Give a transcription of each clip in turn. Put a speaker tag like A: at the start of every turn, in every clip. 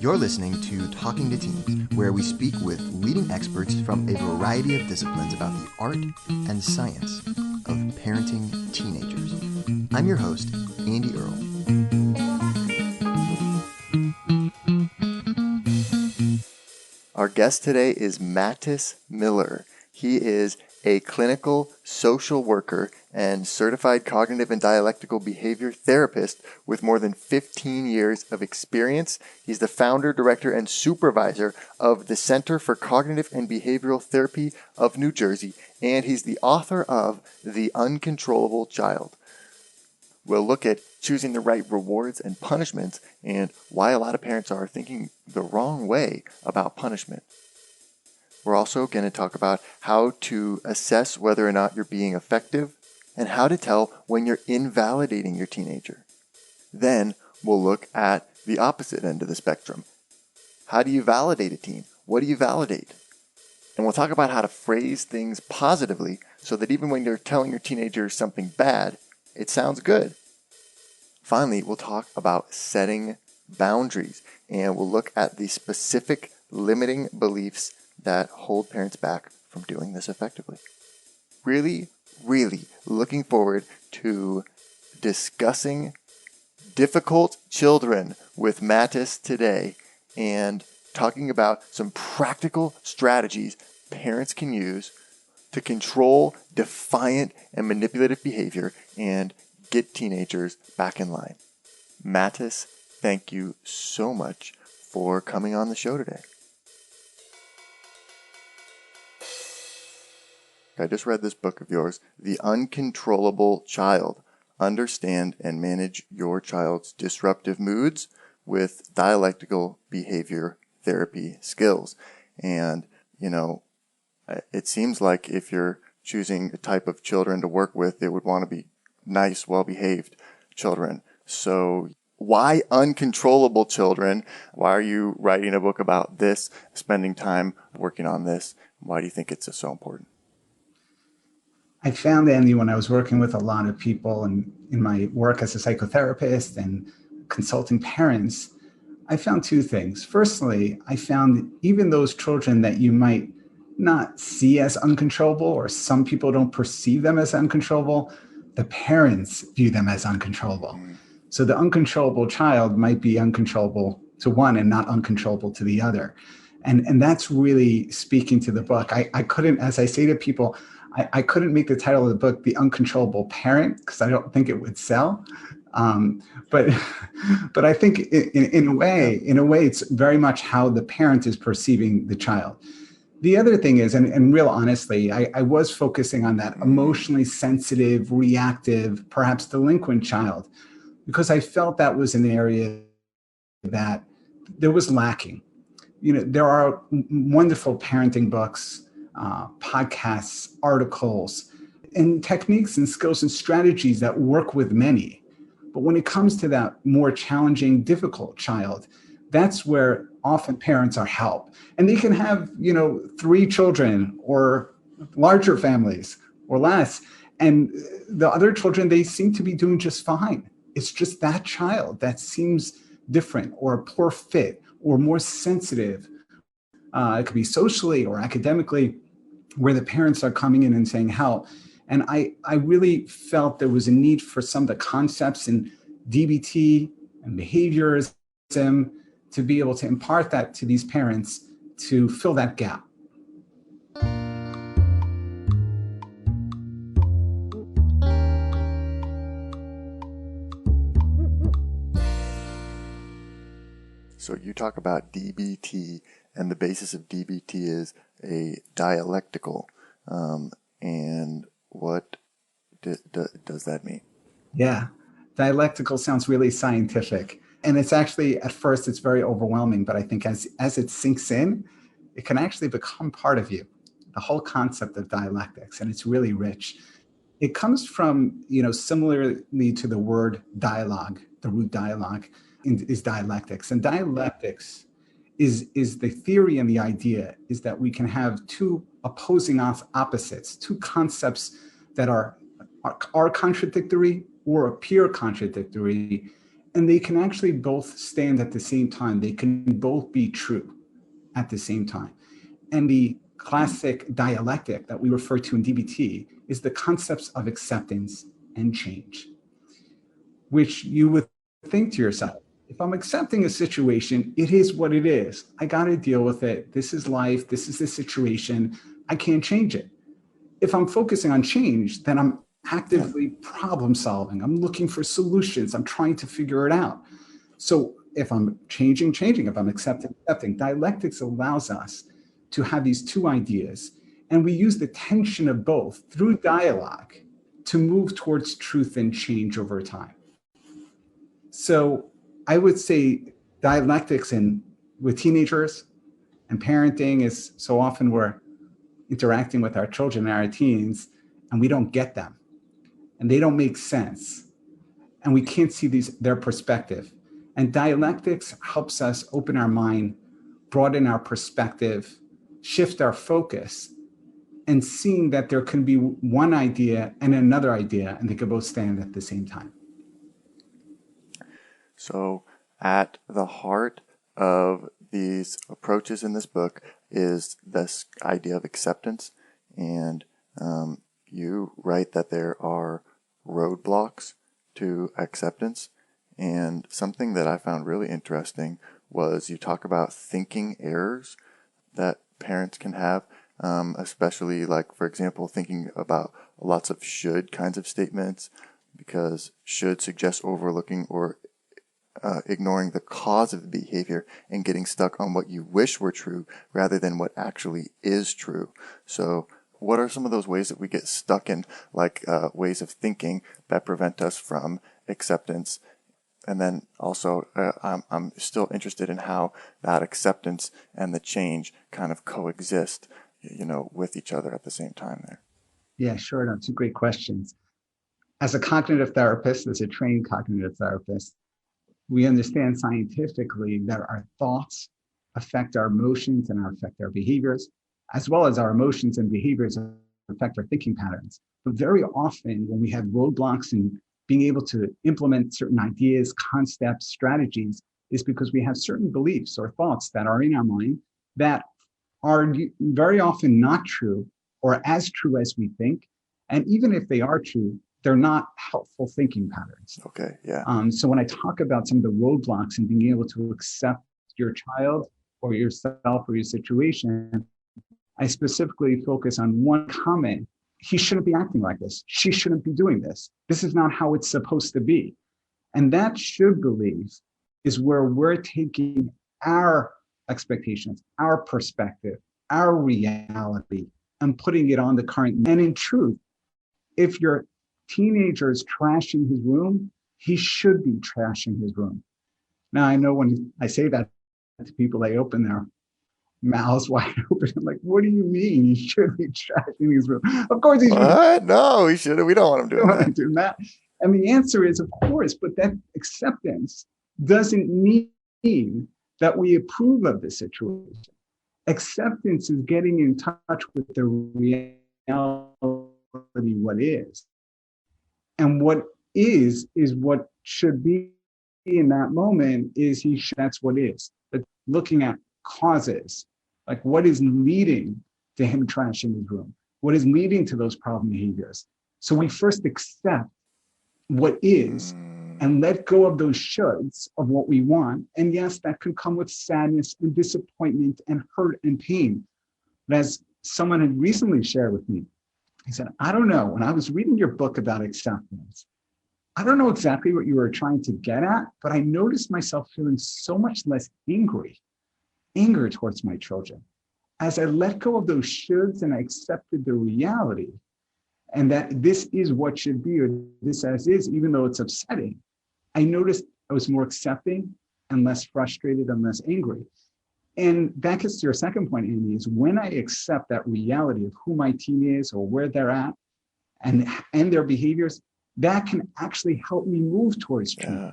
A: You're listening to Talking to Teens, where we speak with leading experts from a variety of disciplines about the art and science of parenting teenagers. I'm your host, Andy Earle. Our guest today is Mattis Miller. He is a clinical social worker and certified cognitive and dialectical behavior therapist with more than 15 years of experience. He's the founder, director, and supervisor of the Center for Cognitive and Behavioral Therapy of New Jersey, and he's the author of The Uncontrollable Child. We'll look at choosing the right rewards and punishments and why a lot of parents are thinking the wrong way about punishment. We're also going to talk about how to assess whether or not you're being effective and how to tell when you're invalidating your teenager. Then we'll look at the opposite end of the spectrum. How do you validate a teen? What do you validate? And we'll talk about how to phrase things positively so that even when you're telling your teenager something bad, it sounds good. Finally, we'll talk about setting boundaries, and we'll look at the specific limiting beliefs that hold parents back from doing this effectively. Really looking forward to discussing difficult children with Mattis today and talking about some practical strategies parents can use to control defiant and manipulative behavior and get teenagers back in line. Mattis, thank you so much for coming on the show today. I just read this book of yours, The Uncontrollable Child. Understand and manage your child's disruptive moods with dialectical behavior therapy skills. And, it seems like if you're choosing a type of children to work with, they would want to be nice, well-behaved children. So why uncontrollable children? Why are you writing a book about this, spending time working on this? Why do you think it's so important?
B: I found, Andy, when I was working with a lot of people and in my work as a psychotherapist and consulting parents, I found two things. Firstly, I found even those children that you might not see as uncontrollable, or some people don't perceive them as uncontrollable, the parents view them as uncontrollable. So the uncontrollable child might be uncontrollable to one and not uncontrollable to the other. And that's really speaking to the book. I couldn't, as I say to people, I couldn't make the title of the book The Uncontrollable Parent because I don't think it would sell. But I think in a way, it's very much how the parent is perceiving the child. The other thing is, and real honestly, I was focusing on that emotionally sensitive, reactive, perhaps delinquent child, because I felt that was an area that there was lacking. There are wonderful parenting books, podcasts, articles, and techniques and skills and strategies that work with many. But when it comes to that more challenging, difficult child, that's where often parents are helped. And they can have, 3 children or larger families or less. And the other children, they seem to be doing just fine. It's just that child that seems different or a poor fit or more sensitive. It could be socially or academically, where the parents are coming in and saying help. And I really felt there was a need for some of the concepts in DBT and behaviorism to be able to impart that to these parents to fill that gap.
A: So you talk about DBT, and the basis of DBT is a dialectical. And what does that mean?
B: Yeah, dialectical sounds really scientific. And it's actually, at first, it's very overwhelming. But I think as it sinks in, it can actually become part of you, the whole concept of dialectics. And it's really rich. It comes from, similarly to the word dialogue, the root dialogue is dialectics. And dialectics is the theory, and the idea is that we can have two opposing opposites, two concepts that are contradictory or appear contradictory, And they can actually both stand at the same time. They can both be true at the same time. And the classic dialectic that we refer to in DBT is the concepts of acceptance and change, which you would think to yourself, if I'm accepting a situation, it is what it is. I got to deal with it. This is life. This is the situation. I can't change it. If I'm focusing on change, then I'm actively problem solving. I'm looking for solutions. I'm trying to figure it out. So if I'm changing, if I'm accepting, dialectics allows us to have these two ideas. And we use the tension of both through dialogue to move towards truth and change over time. So I would say dialectics with teenagers and parenting is so often we're interacting with our children and our teens, and we don't get them, and they don't make sense, and we can't see their perspective. And dialectics helps us open our mind, broaden our perspective, shift our focus, and seeing that there can be one idea and another idea, and they can both stand at the same time.
A: So at the heart of these approaches in this book is this idea of acceptance. And you write that there are roadblocks to acceptance. And something that I found really interesting was you talk about thinking errors that parents can have, especially like, for example, thinking about lots of should kinds of statements, because should suggests overlooking or ignoring the cause of the behavior and getting stuck on what you wish were true rather than what actually is true. So what are some of those ways that we get stuck in, like ways of thinking that prevent us from acceptance? And then also, I'm still interested in how that acceptance and the change kind of coexist, with each other at the same time there.
B: Yeah, sure. No, two great questions. As a cognitive therapist, as a trained cognitive therapist, we understand scientifically that our thoughts affect our emotions and affect our behaviors, as well as our emotions and behaviors affect our thinking patterns. But very often when we have roadblocks in being able to implement certain ideas, concepts, strategies, is because we have certain beliefs or thoughts that are in our mind that are very often not true or as true as we think. And even if they are true, they're not helpful thinking patterns.
A: Okay, yeah.
B: So when I talk about some of the roadblocks and being able to accept your child or yourself or your situation, I specifically focus on one comment. He shouldn't be acting like this. She shouldn't be doing this. This is not how it's supposed to be. And that should belief is where we're taking our expectations, our perspective, our reality, and putting it on the current. And in truth, if your teenager is trashing his room, he should be trashing his room. Now, I know when I say that to people, they open their mouths wide open. I'm like, what do you mean he should be trashing his room? Of course he should.
A: What? No, he shouldn't. We don't want him doing that.
B: And the answer is, of course, but that acceptance doesn't mean that we approve of the situation. Acceptance is getting in touch with the reality, what is. And what is what should be in that moment is that's what is. But looking at causes, like what is leading to him trashing his room? What is leading to those problem behaviors? So we first accept what is and let go of those shoulds of what we want. And yes, that can come with sadness and disappointment and hurt and pain. But as someone had recently shared with me, he said, I don't know, when I was reading your book about acceptance, I don't know exactly what you were trying to get at, but I noticed myself feeling so much less anger towards my children. As I let go of those shoulds and I accepted the reality and that this is what should be, or this as is, even though it's upsetting, I noticed I was more accepting and less frustrated and less angry. And that gets to your second point, Andy, is when I accept that reality of who my teen is or where they're at and their behaviors, that can actually help me move towards change. Yeah.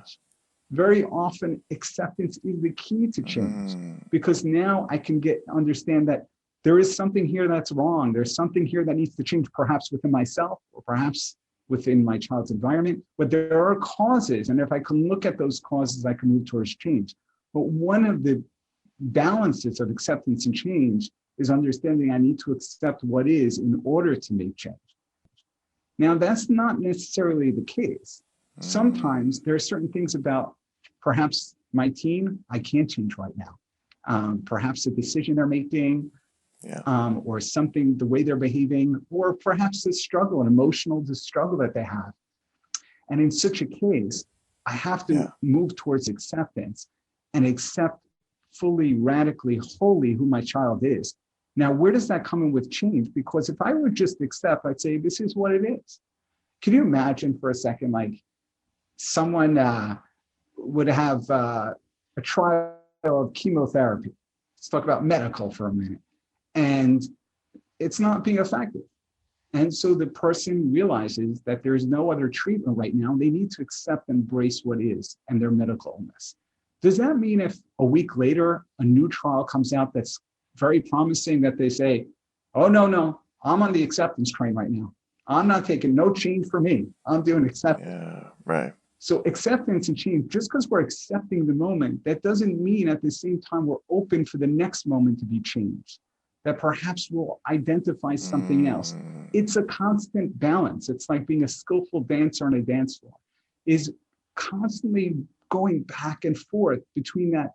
B: Very often, acceptance is the key to change because now I can understand that there is something here that's wrong. There's something here that needs to change, perhaps within myself or perhaps within my child's environment, but there are causes. And if I can look at those causes, I can move towards change. But one of the balances of acceptance and change is understanding I need to accept what is in order to make change. Now, that's not necessarily the case. Sometimes there are certain things about perhaps my teen I can't change right now. Perhaps a decision they're making, or something, the way they're behaving, or perhaps a struggle, an emotional struggle that they have. And in such a case, I have to move towards acceptance and accept fully, radically, wholly who my child is. Now, where does that come in with change? Because if I would just accept, I'd say, this is what it is. Can you imagine for a second, like someone would have a trial of chemotherapy? Let's talk about medical for a minute. And it's not being effective. And so the person realizes that there's no other treatment right now. They need to accept and embrace what is and their medical illness. Does that mean if a week later, a new trial comes out that's very promising that they say, oh, no, I'm on the acceptance train right now. I'm not taking no change for me. I'm doing acceptance.
A: Yeah, right.
B: So acceptance and change, just because we're accepting the moment, that doesn't mean at the same time we're open for the next moment to be changed, that perhaps we'll identify something else. It's a constant balance. It's like being a skillful dancer on a dance floor, is constantly going back and forth between that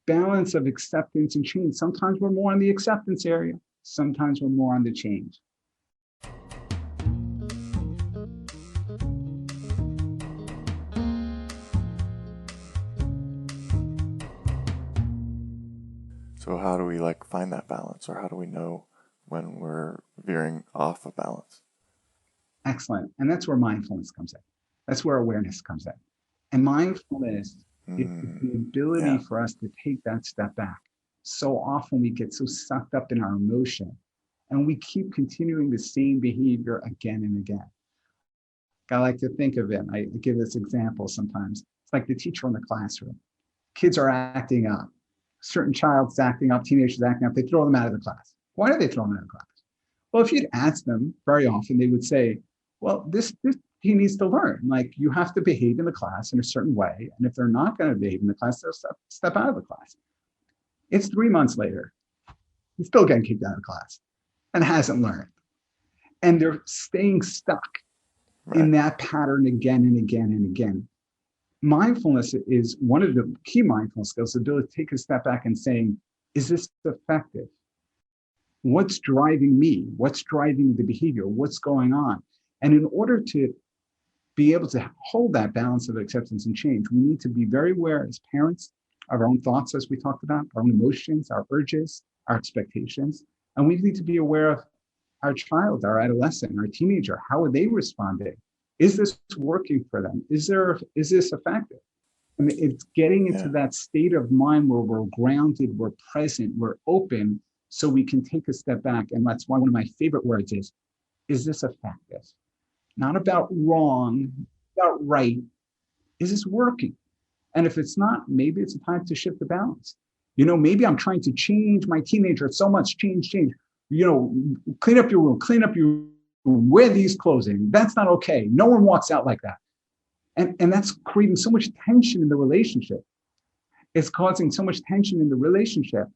B: balance of acceptance and change. Sometimes we're more on the acceptance area. Sometimes we're more on the change.
A: So how do we find that balance, or how do we know when we're veering off of balance?
B: Excellent. And that's where mindfulness comes in. That's where awareness comes in. And mindfulness is the ability for us to take that step back. So often we get so sucked up in our emotion and we keep continuing the same behavior again and again. I like to think of it. I give this example sometimes. It's like the teacher in the classroom. Kids are acting up. Certain child's acting up, teenagers acting up. They throw them out of the class. Why do they throw them out of the class? Well, if you'd ask them, very often they would say, well, this he needs to learn. Like, you have to behave in the class in a certain way. And if they're not going to behave in the class, they'll step out of the class. It's 3 months later. He's still getting kicked out of class and hasn't learned. And they're staying stuck in that pattern again and again and again. Mindfulness is one of the key mindfulness skills, the ability to take a step back and saying, is this effective? What's driving me? What's driving the behavior? What's going on? And in order to be able to hold that balance of acceptance and change, we need to be very aware as parents of our own thoughts, as we talked about, our own emotions, our urges, our expectations. And we need to be aware of our child, our adolescent, our teenager. How are they responding? Is this working for them? Is this effective? I mean, it's getting into that state of mind where we're grounded, we're present, we're open, so we can take a step back. And that's why one of my favorite words is this effective? Not about wrong, about right. Is this working? And if it's not, maybe it's a time to shift the balance. Maybe I'm trying to change my teenager. So much change. Clean up your room, wear these clothes in. That's not okay. No one walks out like that. And that's creating so much tension in the relationship. It's causing so much tension in the relationship.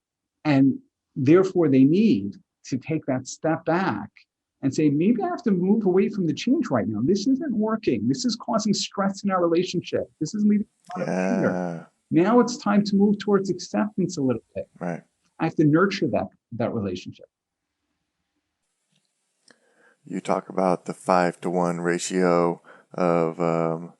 B: And therefore, they need to take that step back and say, maybe I have to move away from the change right now. This isn't working. This is causing stress in our relationship. This is leading to a lot of anger. Now it's time to move towards acceptance a little bit.
A: Right.
B: I have to nurture that relationship.
A: You talk about the 5-to-1 ratio of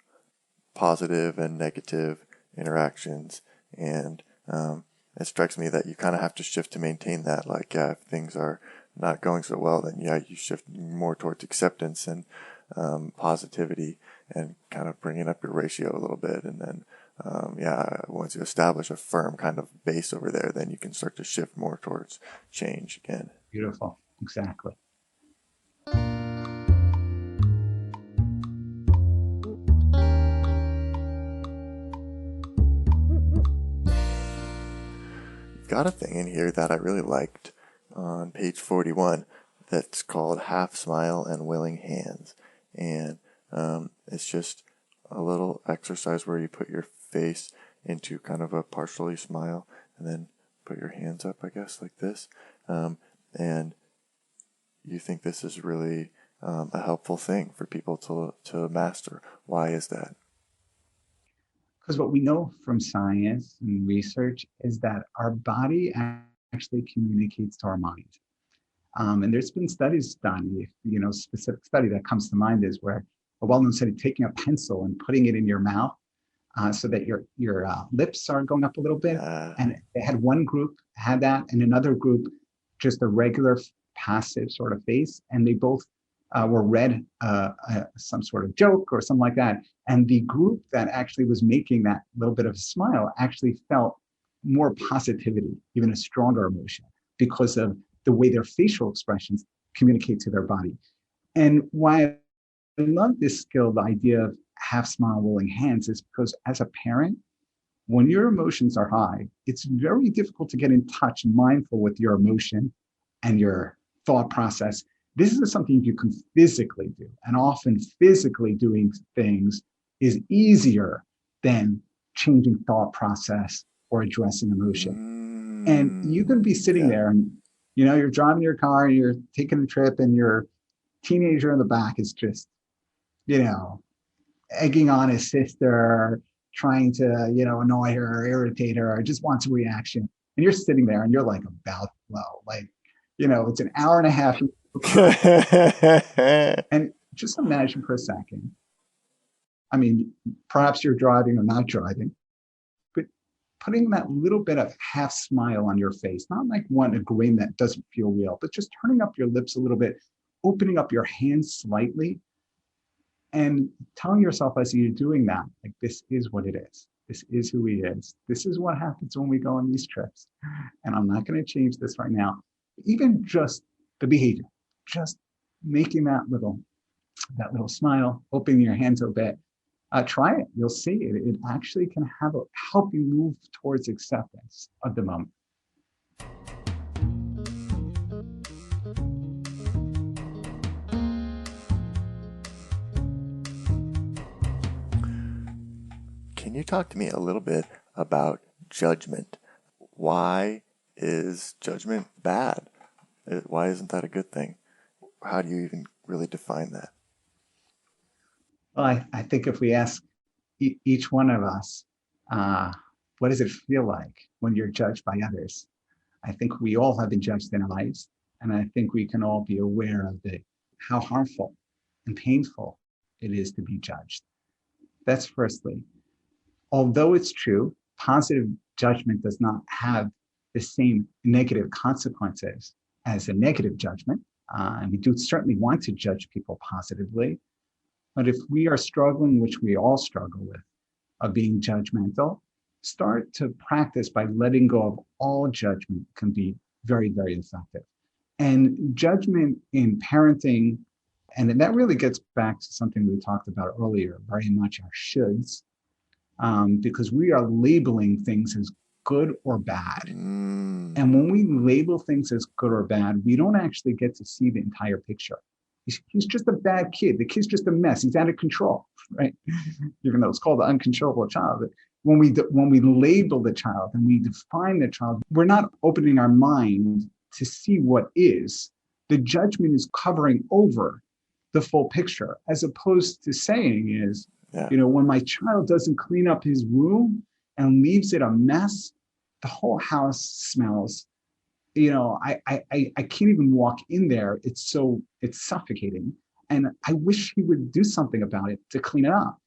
A: positive and negative interactions, and it strikes me that you kind of have to shift to maintain that. If things are not going so well, then you shift more towards acceptance and positivity, and kind of bringing up your ratio a little bit. And then once you establish a firm kind of base over there, then you can start to shift more towards change again.
B: Beautiful. Exactly.
A: You've got a thing in here that I really liked on page 41 that's called Half Smile and Willing Hands. And it's just a little exercise where you put your face into kind of a partially smile and then put your hands up, I guess, like this. And you think this is really a helpful thing for people to master. Why is that?
B: Because what we know from science and research is that our body actually communicates to our mind. And there's been studies done, specific study that comes to mind is where a well-known study taking a pencil and putting it in your mouth so that your lips are going up a little bit. And they had one group had that and another group just a regular passive sort of face. And they both were read some sort of joke or something like that. And the group that actually was making that little bit of a smile actually felt more positivity, even a stronger emotion, because of the way their facial expressions communicate to their body. And why I love this skill, the idea of half smile, rolling hands, is because as a parent, when your emotions are high, it's very difficult to get in touch and mindful with your emotion and your thought process. This is something you can physically do. And often physically doing things is easier than changing thought process or addressing emotion. And you can be sitting there and, you're driving your car and you're taking a trip and your teenager in the back is just, egging on his sister, trying to, annoy her or irritate her or just wants a reaction. And you're sitting there and you're like about to blow. Like, it's an hour and a half. And just imagine for a second. I mean, perhaps you're driving or not driving, but putting that little bit of half smile on your face, not like a grin that doesn't feel real, but just turning up your lips a little bit, opening up your hands slightly, and telling yourself as you're doing that, like, this is what it is. This is who he is. This is what happens when we go on these trips. And I'm not going to change this right now. Even just the behavior, just making that little smile, opening your hands a bit. Try it. You'll see it. It actually can help you move towards acceptance of the moment.
A: Can you talk to me a little bit about judgment? Why is judgment bad? Why isn't that a good thing? How do you even really define that?
B: Well, I think if we ask each one of us, what does it feel like when you're judged by others? I think we all have been judged in our lives, and I think we can all be aware of how harmful and painful it is to be judged. That's firstly. Although it's true, positive judgment does not have the same negative consequences as a negative judgment. And we do certainly want to judge people positively. But if we are struggling, which we all struggle with, of being judgmental, start to practice by letting go of all judgment can be very, very effective. And judgment in parenting, and that really gets back to something we talked about earlier, very much our shoulds, because we are labeling things as good or bad. And when we label things as good or bad, we don't actually get to see the entire picture. He's just a bad kid. The kid's just a mess. He's out of control, right? Even though it's called the uncontrollable child. But when we label the child and we define the child, we're not opening our mind to see what is. The judgment is covering over the full picture, as opposed to saying is, when my child doesn't clean up his room and leaves it a mess, the whole house smells. I can't even walk in there. It's suffocating. And I wish he would do something about it to clean it up.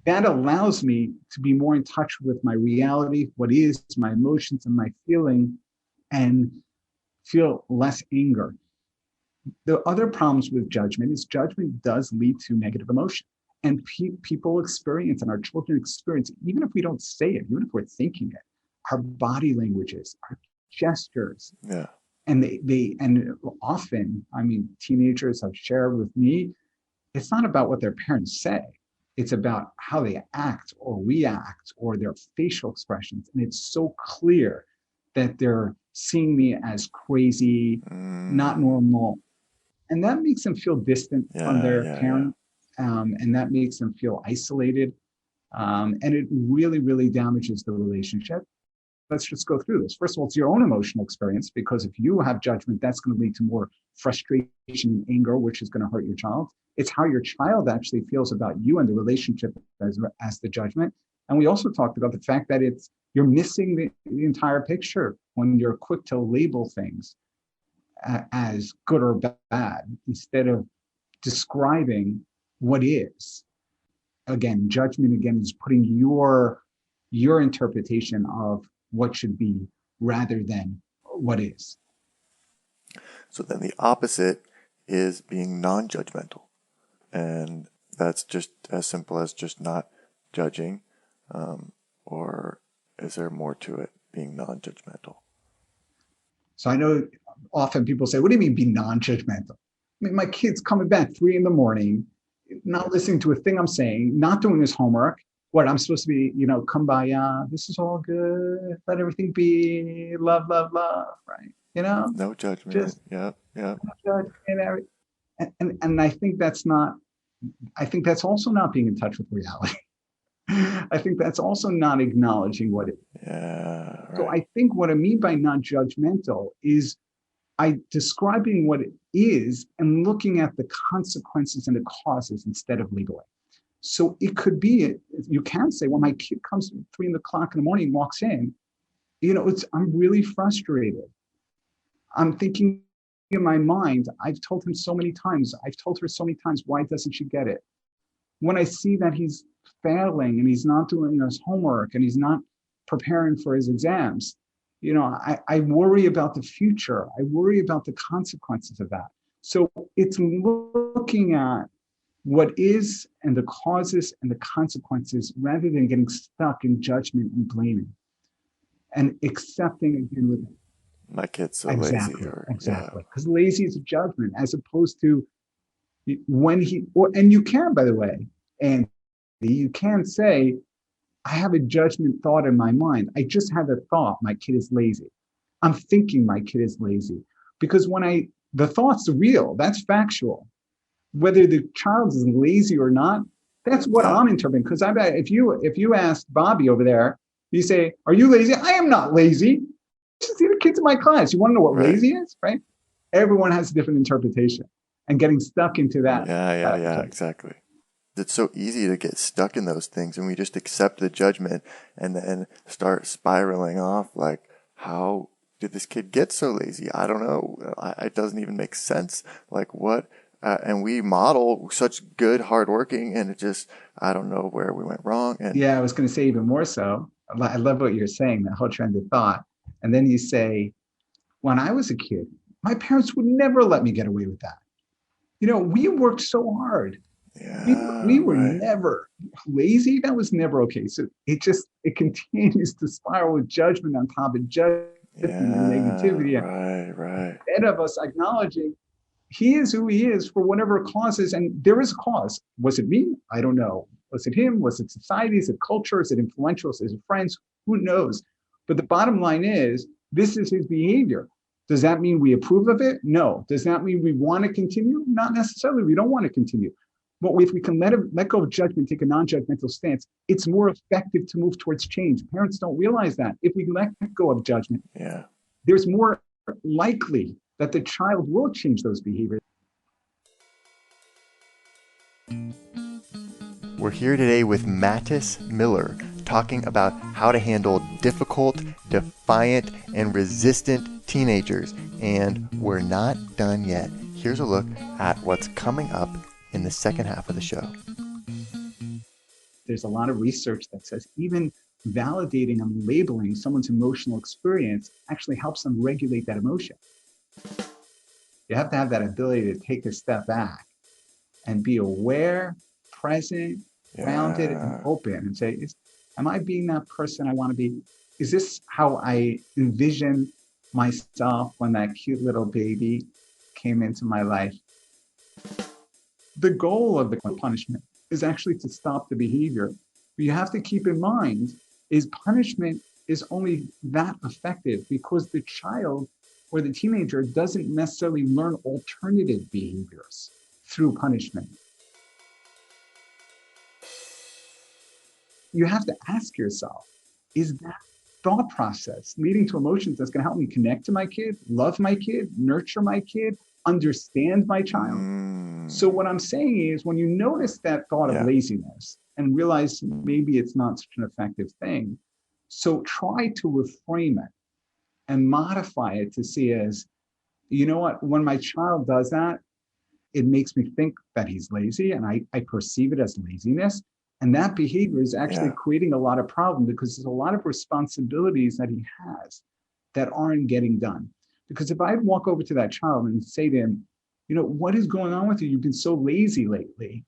B: That allows me to be more in touch with my reality, what is my emotions and my feeling, and feel less anger. The other problems with judgment is judgment does lead to negative emotion. And people experience, and our children experience, even if we don't say it, even if we're thinking it, our body languages, our gestures.
A: Yeah.
B: And and often, teenagers have shared with me, it's not about what their parents say. It's about how they act or react or their facial expressions. And it's so clear that they're seeing me as crazy, not normal. And that makes them feel distant from their parents. and that makes them feel isolated, and it really, really damages the relationship. Let's just go through this. First of all, it's your own emotional experience, because if you have judgment, that's going to lead to more frustration and anger, which is going to hurt your child. It's how your child actually feels about you and the relationship as the judgment. And we also talked about the fact that you're missing the entire picture when you're quick to label things as good or bad instead of describing what is. Again, judgment again is putting your interpretation of what should be rather than what is.
A: So then the opposite is being non-judgmental. And that's just as simple as just not judging, or is there more to it, being non-judgmental?
B: So I know often people say, what do you mean be non-judgmental? I mean, my kid's coming back 3 a.m, not listening to a thing I'm saying, not doing his homework. What, I'm supposed to be, kumbaya, this is all good, let everything be, love, love, love, right?
A: No judgment.
B: Just
A: Yep.
B: no judgment. And I think that's also not being in touch with reality. I think that's also not acknowledging what it is.
A: Yeah, right.
B: So I think what I mean by non-judgmental is describing what it is and looking at the consequences and the causes instead of labeling. So it could be, you can say, well, my kid comes at 3 o'clock in the morning, walks in, I'm really frustrated. I'm thinking in my mind, I've told her so many times, why doesn't she get it? When I see that he's failing and he's not doing his homework and he's not preparing for his exams, I worry about the future. I worry about the consequences of that. So it's looking at what is and the causes and the consequences rather than getting stuck in judgment and blaming, and accepting again with
A: my kid's so
B: exactly,
A: lazy.
B: Exactly. Because lazy is a judgment as opposed to when and you can, by the way, and you can say, I have a judgment thought in my mind. I just had a thought, my kid is lazy. I'm thinking my kid is lazy. Because the thought's real, that's factual. Whether the child is lazy or not, that's what I'm interpreting. Because I bet if you asked Bobby over there, you say, are you lazy? I am not lazy. Just see the kids in my class. You want to know what lazy is, right? Everyone has a different interpretation, and getting stuck into that.
A: Yeah, exactly. It's so easy to get stuck in those things, and we just accept the judgment and then start spiraling off like, how did this kid get so lazy? I don't know. It doesn't even make sense. Like what? And we model such good hard working, and I don't know where we went wrong. And
B: yeah, I was going to say even more so. I love what you're saying, that whole trend of thought. And then you say, when I was a kid, my parents would never let me get away with that. We worked so hard.
A: Yeah,
B: we were never lazy. That was never okay. So it continues to spiral with judgment on top of judgment and negativity.
A: Right.
B: Instead of us acknowledging he is who he is for whatever causes, and there is a cause. Was it me? I don't know. Was it him? Was it society? Is it culture? Is it influential? Is it friends? Who knows? But the bottom line is, this is his behavior. Does that mean we approve of it? No. Does that mean we want to continue? Not necessarily. We don't want to continue. But if we can let go of judgment, take a non-judgmental stance, it's more effective to move towards change. Parents don't realize that. If we let go of judgment, there's more likely that the child will change those behaviors.
A: We're here today with Mattis Miller, talking about how to handle difficult, defiant, and resistant teenagers. And we're not done yet. Here's a look at what's coming up in the second half of the show.
B: There's a lot of research that says even validating and labeling someone's emotional experience actually helps them regulate that emotion. You have to have that ability to take a step back and be aware, present, grounded, and open, and say, am I being that person I want to be? Is this how I envision myself when that cute little baby came into my life? The goal of the punishment is actually to stop the behavior. But you have to keep in mind is punishment is only that effective because the child or the teenager doesn't necessarily learn alternative behaviors through punishment. you have to ask yourself, is that thought process leading to emotions that's going to help me connect to my kid, love my kid, nurture my kid, understand my child? So what I'm saying is, when you notice that thought of laziness and realize maybe it's not such an effective thing, so try to reframe it and modify it to see as, you know what, when my child does that, it makes me think that he's lazy, and I perceive it as laziness. And that behavior is actually creating a lot of problem, because there's a lot of responsibilities that he has that aren't getting done. Because if I walk over to that child and say to him, you know, what is going on with you? You've been so lazy lately.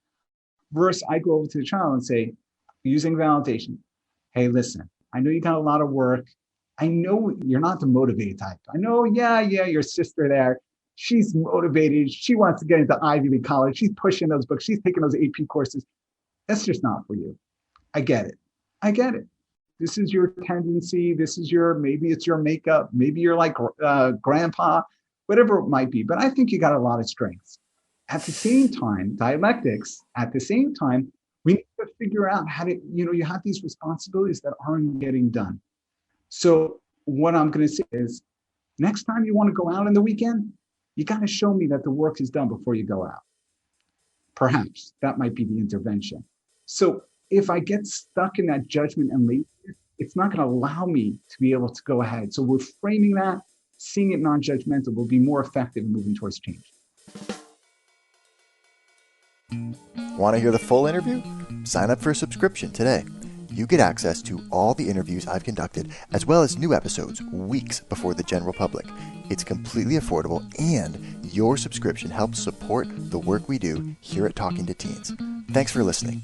B: Versus I go over to the child and say, using validation, hey, listen, I know you got a lot of work. I know you're not the motivated type. I know, your sister there, she's motivated. She wants to get into Ivy League college. She's pushing those books. She's taking those AP courses. That's just not for you. I get it. This is your tendency. This is maybe it's your makeup. Maybe you're like grandpa, whatever it might be. But I think you got a lot of strengths. At the same time, dialectics, we need to figure out how to, you have these responsibilities that aren't getting done. So what I'm going to say is, next time you want to go out on the weekend, you got to show me that the work is done before you go out. Perhaps that might be the intervention. So if I get stuck in that judgment and laziness, it's not going to allow me to be able to go ahead. So we're framing that, seeing it non-judgmental will be more effective in moving towards change.
A: Want to hear the full interview? Sign up for a subscription today. You get access to all the interviews I've conducted, as well as new episodes weeks before the general public. It's completely affordable, and your subscription helps support the work we do here at Talking to Teens. Thanks for listening.